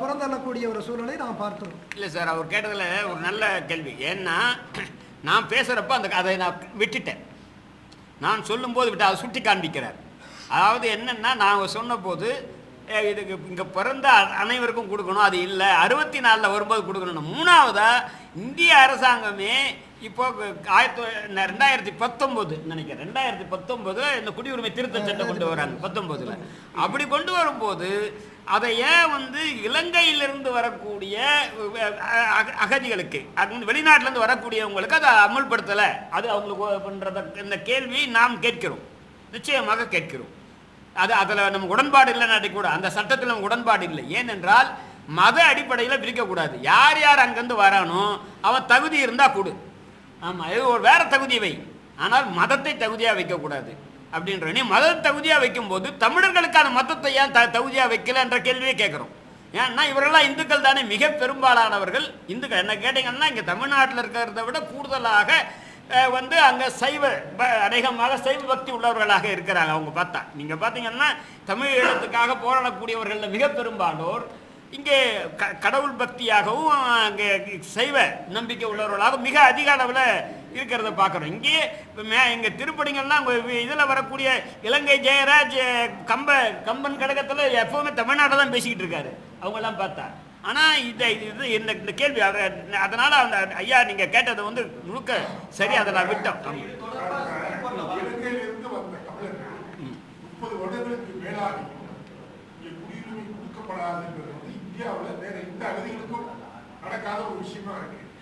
புறந்தள்ளக்கூடிய ஒரு சூழலை நாம் பார்க்கிறோம். இல்லை சார், அவர் கேட்டதில் ஒரு நல்ல கேள்வி. ஏன்னா நான் பேசுகிறப்ப அதை நான் விட்டுட்டேன். நான் சொல்லும்போது விட்டு அதை சுட்டி காண்பிக்கிறார். அதாவது என்னென்னா நான் சொன்ன போது இதுக்கு இங்கே பிறந்த அனைவருக்கும் கொடுக்கணும், அது இல்லை 64 வரும்போது கொடுக்கணும். மூணாவதாக இந்திய அரசாங்கமே இப்போ 2019 நினைக்கிறேன் 2019 இந்த குடியுரிமை திருத்த சட்டம் கொண்டு வராங்க 19. அப்படி கொண்டு வரும்போது அதை ஏன் வந்து இலங்கையிலிருந்து வரக்கூடிய அகதிகளுக்கு வெளிநாட்டிலேருந்து வரக்கூடியவங்களுக்கு அதை அமல்படுத்தலை, அது அவங்களுக்கு பண்ணுறத இந்த கேள்வி நாம் கேட்கிறோம், நிச்சயமாக கேட்கிறோம். அதில் நமக்கு உடன்பாடு இல்லைன்னா கூட அந்த சட்டத்தில் நமக்கு உடன்பாடு இல்லை. ஏனென்றால் மத அடிப்படையில் பிரிக்கக்கூடாது. யார் யார் அங்கேருந்து வரானோ அவன் தகுதி இருந்தால் கொடு. ஆமாம், இது ஒரு வேறு தகுதி வை, ஆனால் மதத்தை தகுதியாக வைக்கக்கூடாது அப்படின்ற. நீ மத தகுதியாக வைக்கும்போது தமிழர்களுக்கான மதத்தை ஏன் தகுதியாக வைக்கல என்ற கேள்வியை கேட்குறோம். ஏன்னா இவரெல்லாம் இந்துக்கள் தானே, மிக பெரும்பாலானவர்கள் இந்துக்கள். என்ன கேட்டிங்கன்னா இங்கே தமிழ்நாட்டில் இருக்கிறத விட கூடுதலாக வந்து அங்கே அநேகமாக சைவ பக்தி உள்ளவர்களாக இருக்கிறாங்க. அவங்க பார்த்தா நீங்கள் பார்த்தீங்கன்னா தமிழ் ஈழத்துக்காக போராடக்கூடியவர்களில் மிக பெரும்பாலோர் இங்கே கடவுள் பக்தியாகவும் அங்கே சைவ நம்பிக்கை உள்ளவர்களாகவும் மிக அதிக அளவில் இருக்கிறத பார்க்குறோம். இங்கே திருப்படிங்கள்லாம் இதில் வரக்கூடிய இலங்கை ஜெயராஜ் கம்பன் கழகத்தில் எப்போவுமே தமிழ்நாட்டை தான் பேசிக்கிட்டு இருக்காரு அவங்கெல்லாம் பார்த்தா. ஆனால் இந்த கேள்வி அதனால் அந்த ஐயா நீங்கள் கேட்டதை வந்து முழுக்க சரி, அதை நான் விட்டோம்.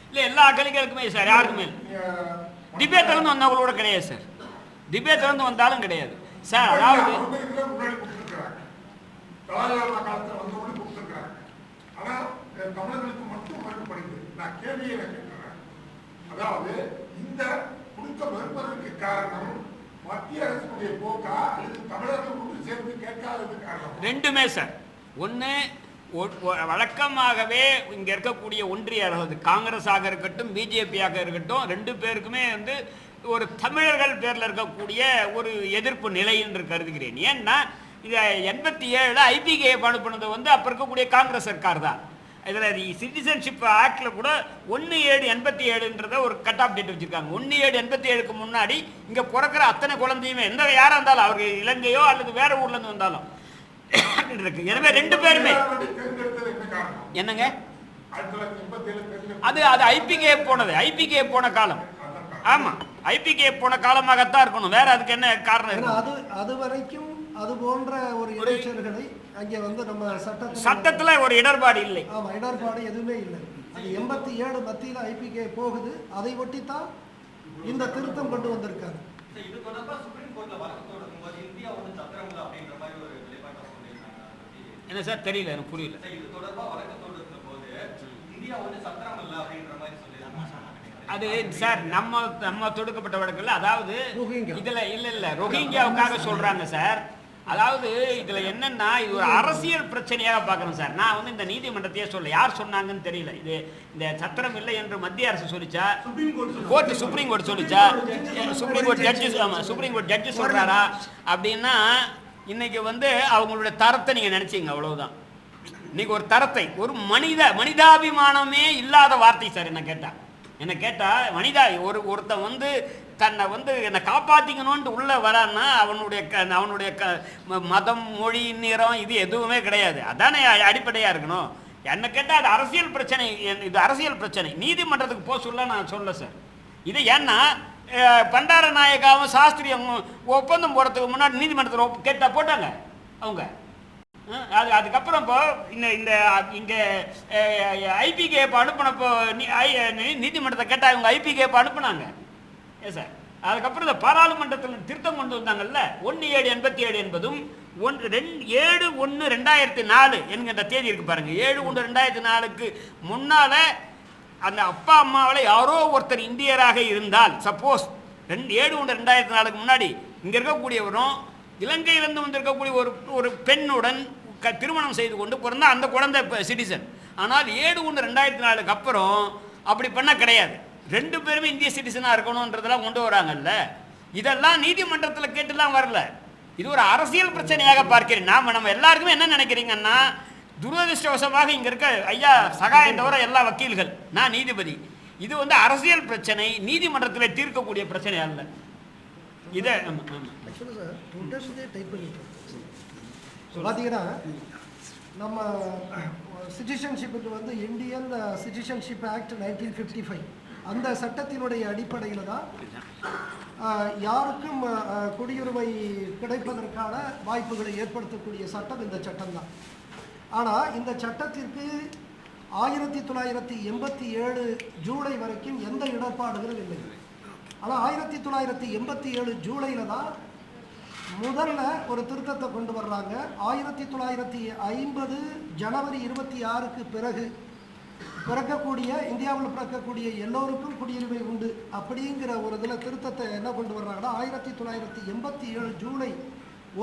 இல்லை, எல்லா அகதிகளுக்குமே சார், யாருக்குமே திபேத்திலிருந்து வந்தவங்களோட கிடையாது சார், திபேத்திலிருந்து வந்தாலும் கிடையாது சார். அதாவது தமிழர்களுக்கு மட்டும் மறுக்கப்படுகிறது. நான் கேள்வியை கேட்கிறேன். அதாவது இந்த கொடுக்க மறுப்பதற்கு காரணம் மத்திய அரசுடைய போக்கா அல்லது தமிழர்கள் ஒன்று சேர்ந்து கேட்காதது காரணம்? ரெண்டுமே சார். ஒன்று வழக்கமாகவே இங்கே இருக்கக்கூடிய ஒன்றிய அரசு காங்கிரஸாக இருக்கட்டும் பிஜேபியாக இருக்கட்டும் ரெண்டு பேருக்குமே வந்து ஒரு தமிழர்கள் பேரில் இருக்கக்கூடிய ஒரு எதிர்ப்பு நிலை என்று கருதுகிறேன். ஏன்னா இதை 87 ஐபிகேஎஃப் அனுப்புனது வந்து அப்போ இருக்கக்கூடிய காங்கிரஸ் சர்க்கார் தான். இதில் சிட்டிசன்ஷிப் ஆக்டில் கூட 1/7/87 ஒரு கட் ஆஃப் டேட் வச்சுருக்காங்க. 1/7/87 முன்னாடி இங்கே பிறக்கிற அத்தனை குழந்தையுமே எந்த யாராக இருந்தாலும் அவர்கள் இலங்கையோ அல்லது வேறு ஊர்லேருந்து வந்தாலும் இருக்கு. எனவே ரெண்டு பேருமே என்னங்க அது ஐபிகேஎஃப் போனது, ஐபிகேஎஃப் போன காலம். ஆமாம், ஐபிகேஎஃப் போன காலமாகத்தான் இருக்கணும், வேற அதுக்கு என்ன காரணம் இருக்கு? அது வரைக்கும் அது போன்ற ஒரு இடைச்சல்களை அங்கே வந்து நம்ம சட்டத்தில் ஒரு இடர்பாடு இல்லை. ஆமாம், இடர்பாடு எதுவுமே இல்லை. அது 87 மத்தியில் ஐபிகே போகுது, அதை ஒட்டி தான் இந்த திருத்தம் கொண்டு வந்திருக்காங்க. என்ன சார் தெரியல, எனக்கு புரியல. அது சார் நம்ம தொடுக்கப்பட்ட வழக்கில், அதாவது இதில் இல்லை ரோஹிங்கியாவுக்காக சொல்கிறாங்க சார். அதாவது இதுல என்னன்னா இது ஒரு அரசியல் பிரச்சனையாக பார்க்கணும் சார். நான் வந்து இந்த நீதிமன்றத்தையே சொல்ல, யார் சொன்னாங்கன்னு தெரியல. இது இந்த சத்திரம் இல்லை என்று மத்திய அரசு சொல்லிச்சா, சுப்ரீம் கோர்ட் சொல்லிச்சா, சுப்ரீம் கோர்ட் ஜட்ஜி சொல்றாரா அப்படின்னா இன்னைக்கு வந்து அவங்களுடைய தரத்தை நீங்க நினைச்சீங்க, அவ்வளவுதான். இன்னைக்கு ஒரு தரத்தை, ஒரு மனிதாபிமானமே இல்லாத வார்த்தை சார். என்ன கேட்டா ஒருத்தன் வந்து தன்னை வந்து என்னை காப்பாற்றிக்கணும்னு உள்ளே வரான்னா அவனுடைய மதம், மொழி, நிறம் இது எதுவுமே கிடையாது. அதானே அடிப்படையாக இருக்கணும். என்னை கேட்டால் அது அரசியல் பிரச்சனை. இது அரசியல் பிரச்சனை. நீதிமன்றத்துக்கு போக சொல்ல நான் சொல்ல சார். இது ஏன்னா பண்டார நாயகாவும் சாஸ்திரியும் ஒப்பந்தம் போகிறதுக்கு முன்னாடி நீதிமன்றத்தில் கேட்டால் போட்டாங்க அவங்க. அதுக்கப்புறம் இப்போ இங்கே ஐபிகேப் அனுப்பினப்போ நீதிமன்றத்தை கேட்டால் இவங்க ஐபிகேப் அனுப்புனாங்க. ஏன் சார்? அதுக்கப்புறம் இந்த பாராளுமன்றத்தில் திருத்தம் கொண்டு வந்தாங்கல்ல, 1787 என்பதும் 7/1/2004 என்கின்ற தேதி இருக்கு பாருங்க. 7/1/2004க்கு முன்னால அந்த அப்பா அம்மாவில் யாரோ ஒருத்தர் இந்தியராக இருந்தால், சப்போஸ் 7/1/2004க்கு முன்னாடி இங்கே இருக்கக்கூடியவரும் இலங்கையிலிருந்து வந்திருக்கக்கூடிய ஒரு பெண்ணுடன் திருமணம் செய்து கொண்டு பிறந்தா அந்த குழந்தை சிட்டிசன். ஆனால் 7/1/2004க்கு அப்புறம் அப்படி பண்ண கிடையாது. 2 பேருமே இந்திய சிட்டிசனாக இருக்கணுன்றதெல்லாம் கொண்டு வராங்கல்ல. இதெல்லாம் நீதிமன்றத்தில் கேட்டுலாம் வரல. இது ஒரு அரசியல் பிரச்சனையாக பார்க்கிறேன். நம்ம எல்லாருக்குமே என்ன நினைக்கிறீங்கன்னா, துரதிருஷ்டவசமாக இங்கே இருக்க ஐயா சகாயம் தவிர எல்லா வக்கீல்கள், நான் நீதிபதி, இது வந்து அரசியல் பிரச்சனை, நீதிமன்றத்தில் தீர்க்கக்கூடிய பிரச்சனை அல்ல. இதை பார்த்தீங்கன்னா நம்ம சிட்டிசன்ஷிப்புக்கு வந்து இந்தியன் சிட்டிசன்ஷிப் ஆக்ட் 1955 அந்த சட்டத்தினுடைய அடிப்படையில் தான் யாருக்கும் குடியுரிமை கிடைப்பதற்கான வாய்ப்புகளை ஏற்படுத்தக்கூடிய சட்டம் இந்த சட்டம் தான். ஆனால் இந்த சட்டத்திற்கு 1987 ஜூலை வரைக்கும் எந்த இடர்பாடுகளும் இல்லை. ஆனால் 1987 ஜூலையில் தான் முதல்ல ஒரு திருத்தத்தை கொண்டு வர்றாங்க. 1950 ஜனவரி 26க்கு பிறகு பிறக்கக்கூடிய இந்தியாவில் பிறக்கக்கூடிய எல்லோருக்கும் குடியுரிமை உண்டு அப்படிங்கிற ஒரு இதில் திருத்தத்தை என்ன கொண்டு வர்றாங்கன்னா 1987 ஜூலை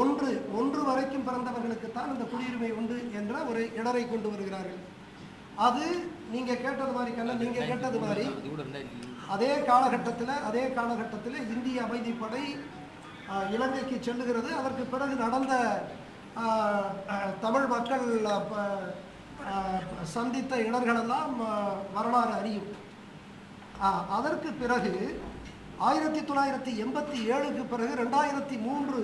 1 வரைக்கும் பிறந்தவர்களுக்குத்தான் இந்த குடியுரிமை உண்டு என்ற ஒரு இடரை கொண்டு வருகிறார்கள். அது நீங்கள் கேட்டது மாதிரி நீங்கள் கேட்டது மாதிரி அதே காலகட்டத்தில் இந்திய அமைதிப்படை இலங்கைக்கு செல்லுகிறது. அதற்கு பிறகு நடந்த தமிழ் மக்கள் சந்தித்த இடர்களெல்லாம் வரலாறு அறியும். அதற்கு பிறகு 1987க்கு பிறகு 2003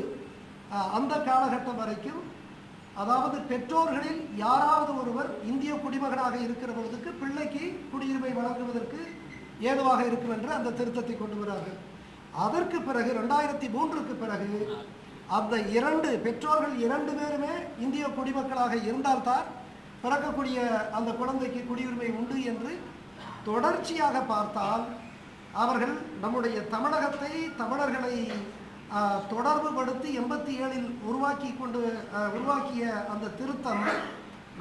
அந்த காலகட்டம் வரைக்கும், அதாவது பெற்றோர்களில் யாராவது ஒருவர் இந்திய குடிமகனாக இருக்கிற பொழுதுக்கு பிள்ளைக்கு குடியுரிமை வழங்குவதற்கு ஏதுவாக இருக்கும் என்று அந்த திருத்தத்தை கொண்டு வரார்கள். அதற்கு பிறகு 2003க்கு பிறகு அந்த பெற்றோர்கள் 2 பேருமே இந்திய குடிமக்களாக இருந்தால்தான் பிறக்கக்கூடிய அந்த குழந்தைக்கு குடியுரிமை உண்டு என்று தொடர்ச்சியாக பார்த்தால் அவர்கள் நம்முடைய தமிழர்களை தொடர்பு படுத்தி 87ல் உருவாக்கிய அந்த திருத்தம்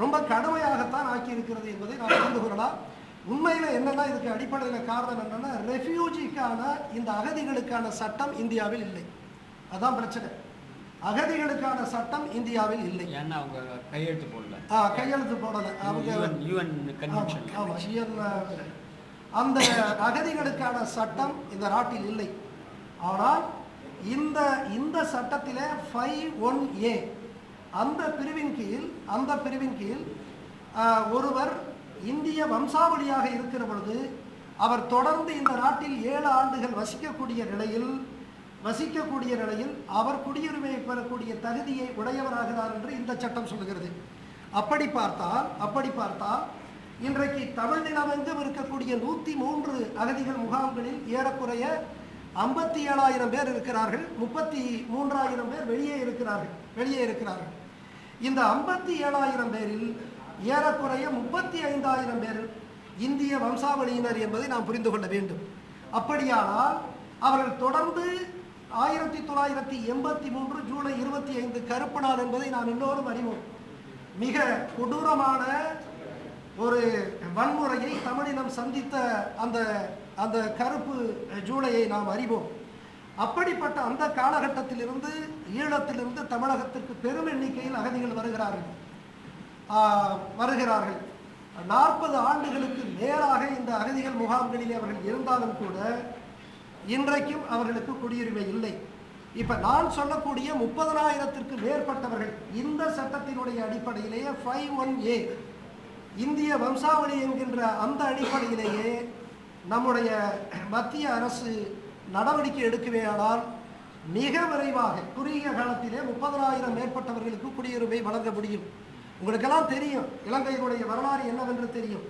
ரொம்ப கடுமையாகத்தான் ஆக்கியிருக்கிறது என்பதை நாம் புரிந்து கொள்ளலாம். உண்மையில் என்னன்னா இதுக்கு அடிப்படையில் காரணம் என்னன்னா, ரெஃப்யூஜிக்கான இந்த அகதிகளுக்கான சட்டம் இந்தியாவில் இல்லை. அதான் பிரச்சனை. அகதிகளுக்கான சட்டம் இந்தியாவில் இல்லை. ஏன்னா அவங்க கையெழுத்து போடல அவங்க அந்த அகதிகளுக்கான சட்டம் இந்த நாட்டில் இல்லை. ஆனால் இந்த சட்டத்திலே 51A அந்த பிரிவின் கீழ் ஒருவர் இந்திய வம்சாவளியாக இருக்கிற பொழுது அவர் தொடர்ந்து இந்த நாட்டில் 7 ஆண்டுகள் வசிக்கக்கூடிய நிலையில் அவர் குடியுரிமையை பெறக்கூடிய தகுதியை உடையவராகிறார் என்று இந்த சட்டம் சொல்லுகிறது. அப்படி பார்த்தால் இன்றைக்கு தமிழ்நிலமெங்கும் இருக்கக்கூடிய 103 அகதிகள் முகாம்களில் ஏறக்குறைய 57,000 பேர் இருக்கிறார்கள். 33,000 பேர் வெளியே இருக்கிறார்கள். இந்த 57,000 பேரில் ஏறக்குறைய 35,000 பேர் இந்திய வம்சாவளியினர் என்பதை நாம் புரிந்து கொள்ள வேண்டும். அப்படியானால் அவர்கள் தொடர்ந்து 1983 ஜூலை 25 கருப்பு நாள் என்பதை நாம் எல்லோரும் அறிவோம். மிக கொடூரமான ஒரு வன்முறையை தமிழினம் சந்தித்த அந்த கருப்பு ஜூலையை நாம் அறிவோம். அப்படிப்பட்ட அந்த காலகட்டத்திலிருந்து ஈழத்திலிருந்து தமிழகத்திற்கு பெரும் எண்ணிக்கையில் அகதிகள் வருகிறார்கள். 40 ஆண்டுகளுக்கு மேலாக இந்த அகதிகள் முகாம்களிலே அவர்கள் இருந்தாலும் கூட இன்றைக்கும் அவர்களுக்கு குடியுரிமை இல்லை. இப்ப நான் சொல்லக்கூடிய 30,000த்திற்கு மேற்பட்டவர்கள் இந்த சட்டத்தினுடைய அடிப்படையிலேயே 51A இந்திய வம்சாவளி என்கின்ற அந்த அடிப்படையிலேயே நம்முடைய மத்திய அரசு நடவடிக்கை எடுக்கவேயானால் மிக விரைவாக குறுகிய காலத்திலே 30,000 மேற்பட்டவர்களுக்கு குடியுரிமை வழங்க முடியும். உங்களுக்கெல்லாம் தெரியும், இலங்கையினுடைய வரலாறு என்னவென்று தெரியும்.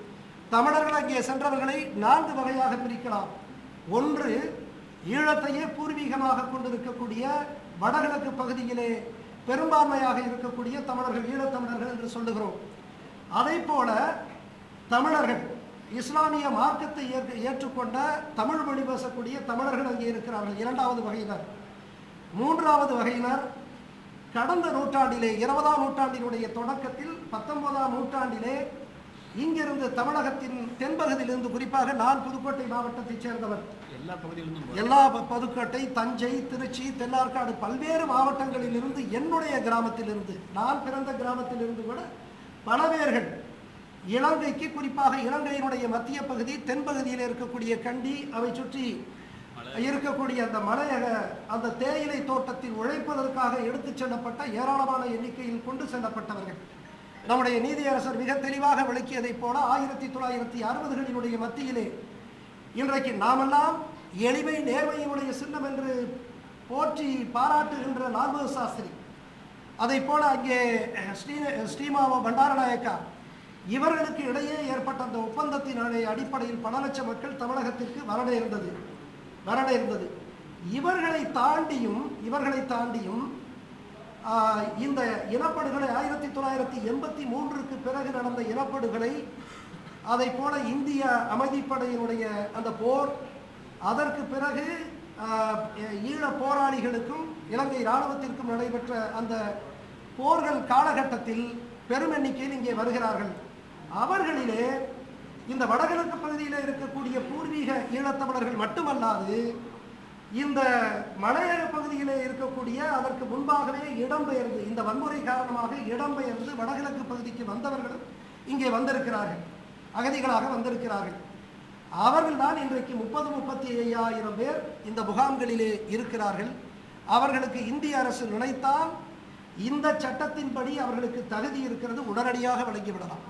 தமிழர்கள் அங்கே சென்றவர்களை 4 வகையாக பிரிக்கலாம். ஒன்று, ஈழத்தையே பூர்வீகமாக கொண்டிருக்கக்கூடிய வடகிழக்கு பகுதியிலே பெரும்பான்மையாக இருக்கக்கூடிய தமிழர்கள், ஈழத்தமிழர்கள் என்று சொல்லுகிறோம். அதை போல தமிழர்கள், இஸ்லாமிய மார்க்கத்தை ஏற்றுக்கொண்ட தமிழ் மொழி பேசக்கூடிய தமிழர்கள் அங்கே இருக்கிறார்கள், 2வது வகையினர். 3வது வகையினர் கடந்த நூற்றாண்டிலே, 20ஆம் நூற்றாண்டினுடைய தொடக்கத்தில் 19ஆம் நூற்றாண்டிலே இங்கிருந்து தமிழகத்தின் தென்பகுதியிலிருந்து, குறிப்பாக நான் புதுக்கோட்டை மாவட்டத்தைச் சேர்ந்தவர், எல்லா புதுக்கோட்டை, தஞ்சை, திருச்சி, தென்னார்காடு பல்வேறு மாவட்டங்களில் இருந்து, என்னுடைய கிராமத்திலிருந்து, நான் பிறந்த கிராமத்திலிருந்து கூட பல பேர்கள் இலங்கைக்கு, குறிப்பாக இலங்கையினுடைய மத்திய பகுதி தென்பகுதியில் இருக்கக்கூடிய கண்டி, அவை சுற்றி இருக்கக்கூடிய அந்த மலையக அந்த தேயிலை தோட்டத்தில் உழைப்பதற்காக எடுத்துச் செல்லப்பட்ட ஏராளமான எண்ணிக்கையில் கொண்டு செல்லப்பட்டவர்கள். நம்முடைய நீதியரசர் மிக தெளிவாக விளக்கியதைப் போல 1960களினுடைய மத்தியிலே இன்றைக்கு நாமெல்லாம் எளிமை நேர்மையினுடைய சின்னம் என்று போற்றி பாராட்டுகின்ற லால் பகதூர் சாஸ்திரி, அதை போல அங்கே ஸ்ரீமாவோ பண்டாரநாயக்கா, இவர்களுக்கு இடையே ஏற்பட்ட அந்த ஒப்பந்தத்தின் அடிப்படையில் பல லட்சம் மக்கள் தமிழகத்திற்கு வர நேர்ந்தது. இவர்களை தாண்டியும் இந்த இனப்படுகொலை 1983க்கு பிறகு நடந்த இனப்படுகொலை, அதை போல இந்திய அமைதிப்படையினுடைய அந்த போர், அதற்கு பிறகு ஈழ போராளிகளுக்கும் இலங்கை இராணுவத்திற்கும் நடைபெற்ற அந்த போர்கள் காலகட்டத்தில் பெரும் எண்ணிக்கையில் இங்கே வருகிறார்கள். அவர்களிலே இந்த வடகிழக்கு பகுதியில் இருக்கக்கூடிய பூர்வீக ஈழத்தமிழர்கள் மட்டுமல்லாது, இந்த மலையக பகுதியிலே இருக்கக்கூடிய, அதற்கு முன்பாகவே இடம்பெயர்ந்து, இந்த வன்முறை காரணமாக இடம்பெயர்ந்து வடகிழக்கு பகுதிக்கு வந்தவர்களும் இங்கே வந்திருக்கிறார்கள், அகதிகளாக வந்திருக்கிறார்கள். அவர்கள் தான் இன்றைக்கு 30-35,000 பேர் இந்த முகாம்களிலே இருக்கிறார்கள். அவர்களுக்கு இந்திய அரசு நினைத்தால் இந்த சட்டத்தின்படி அவர்களுக்கு தகுதி இருக்கிறது, உடனடியாக வழங்கிவிடலாம்.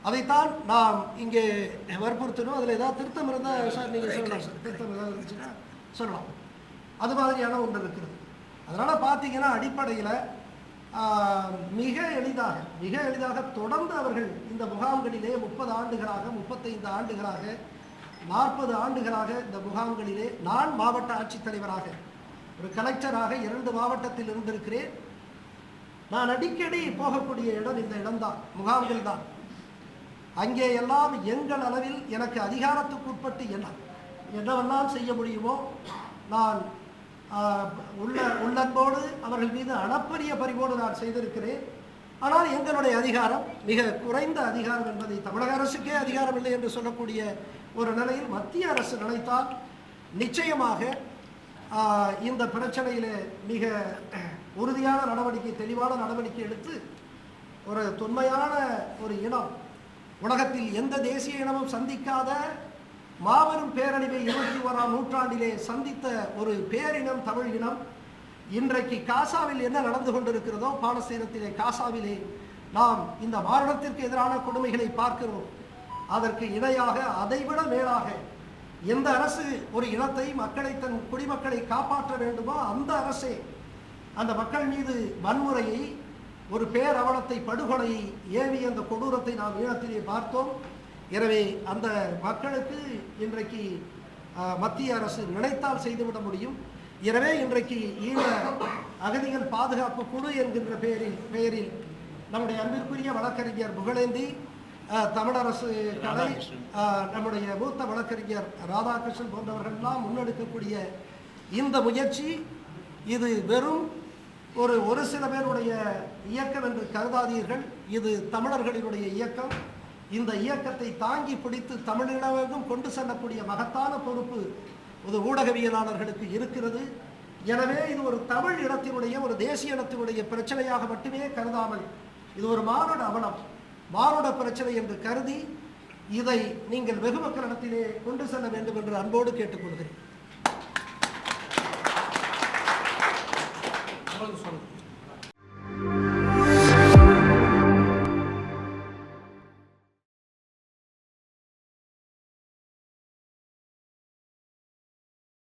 அதைத்தான் நாம் இங்கே வற்புறுத்தணும். அதில் ஏதாவது திருத்தம் இருந்தால் சார் நீங்கள் சொல்லலாம், சார் திருத்தம் ஏதாவது இருந்துச்சுன்னா சொல்லலாம். அது மாதிரியான ஒன்று இருக்கிறது. அதனால் பார்த்தீங்கன்னா அடிப்படையில் மிக எளிதாக தொடர்ந்து அவர்கள் இந்த முகாம்களிலே 30 ஆண்டுகளாக, 35 ஆண்டுகளாக, 40 ஆண்டுகளாக இந்த முகாம்களிலே, நான் மாவட்ட ஆட்சித்தலைவராக, ஒரு கலெக்டராக 2 மாவட்டத்தில் இருந்திருக்கிறேன். நான் அடிக்கடி போகக்கூடிய இடம் இந்த இடம்தான், முகாம்கள் தான். அங்கே எல்லாம் எங்கள் அளவில் எனக்கு அதிகாரத்துக்குட்பட்டு என்னவெல்லாம் செய்ய முடியுமோ நான் உள்ளன்போடு அவர்கள் மீது அளப்பரிய பரிவோடு நான் செய்திருக்கிறேன். ஆனால் எங்களுடைய அதிகாரம் மிக குறைந்த அதிகாரம் என்பதை, தமிழக அரசுக்கே அதிகாரம் இல்லை என்று சொல்லக்கூடிய ஒரு நிலையில் மத்திய அரசு நினைத்தால் நிச்சயமாக இந்த பிரச்சனையில் மிக உறுதியான நடவடிக்கை, தெளிவான நடவடிக்கை எடுத்து ஒரு தொன்மையான ஒரு இனம், உலகத்தில் எந்த தேசிய இனமும் சந்திக்காத மாபெரும் பேரழிவை 21ஆம் நூற்றாண்டிலே சந்தித்த ஒரு பேரினம் தமிழ் இனம், இன்றைக்கு காசாவில் என்ன நடந்து கொண்டிருக்கிறதோ, பாலஸ்தீனத்திலே காசாவிலே நாம் இந்த மாரணத்திற்கு எதிரான கொடுமைகளை பார்க்கிறோம். அதற்கு இணையாக, அதைவிட மேலாக எந்த அரசு ஒரு இனத்தை, மக்களை, தன் குடிமக்களை காப்பாற்ற வேண்டுமோ அந்த அரசே அந்த மக்கள் மீது வன்முறையை, ஒரு பேரவலத்தை, படுகொலையை ஏவி அந்த கொடூரத்தை நாம் ஈழத்திலே பார்த்தோம். எனவே அந்த மக்களுக்கு இன்றைக்கு மத்திய அரசு நினைத்தால் செய்துவிட முடியும். எனவே இன்றைக்கு ஈழ அகதிகள் பாதுகாப்பு குழு என்கின்ற பெயரில் நம்முடைய அன்பிற்குரிய வழக்கறிஞர் புகழேந்தி, தமிழரசு கலை, நம்முடைய மூத்த வழக்கறிஞர் ராதாகிருஷ்ணன் போன்றவர்கள்லாம் முன்னெடுக்கக்கூடிய இந்த முயற்சி, இது வெறும் ஒரு சில பேருடைய இயக்கம் என்று கருதாதீர்கள். இது தமிழர்களினுடைய இயக்கம். இந்த இயக்கத்தை தாங்கி பிடித்து தமிழீழமெங்கும் கொண்டு செல்லக்கூடிய மகத்தான பொறுப்பு ஒரு ஊடகவியலாளர்களுக்கு இருக்கிறது. எனவே இது ஒரு தமிழ் இனத்தினுடைய, ஒரு தேசிய இனத்தினுடைய பிரச்சனையாக மட்டுமே கருதாமல் இது ஒரு மானுட அவலம், மானுட பிரச்சனை என்று கருதி இதை நீங்கள் வெகு மக்களிடத்திலே கொண்டு செல்ல வேண்டும் என்று அன்போடு கேட்டுக்கொள்கிறேன். சொல்லுங்க.